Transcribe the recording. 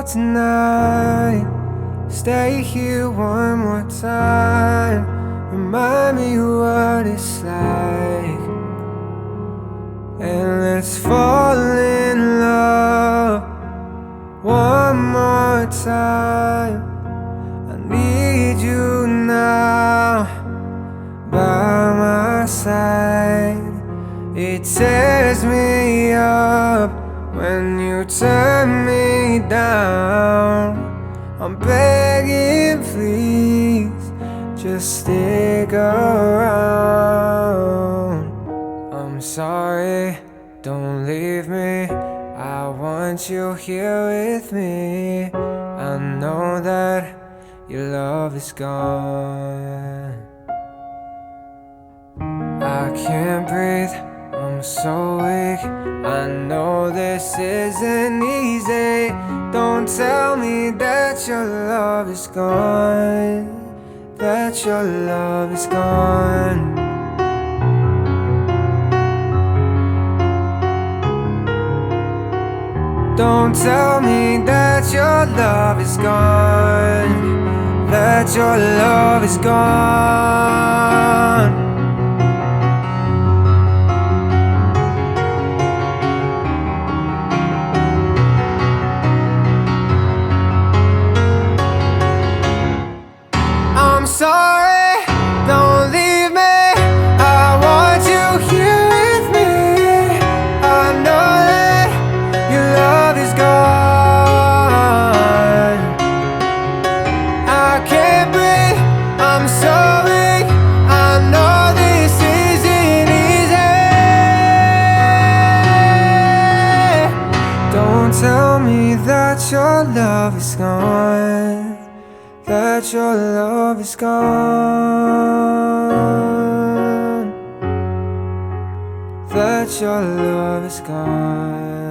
go tonight. Stay here one more time. Remind me what it's like, and let's fall in love one more time. I need you now by my side. It tears me up when you turn me down. I'm begging, please, just stick around. I'm sorry, don't leave me. I want you here with me. I know that your love is gone. I can't breathe, I'm so weak. I know this isn't easy. Don't tell me that your love is gone, that your love is gone. Don't tell me that your love is gone, that your love is gone. I'm sorry, don't leave me. I want you here with me. I know that your love is gone. I can't breathe, I'm so weak. I know this isn't easy. Don't tell me that your love is gone, that your love is gone, that your love is gone.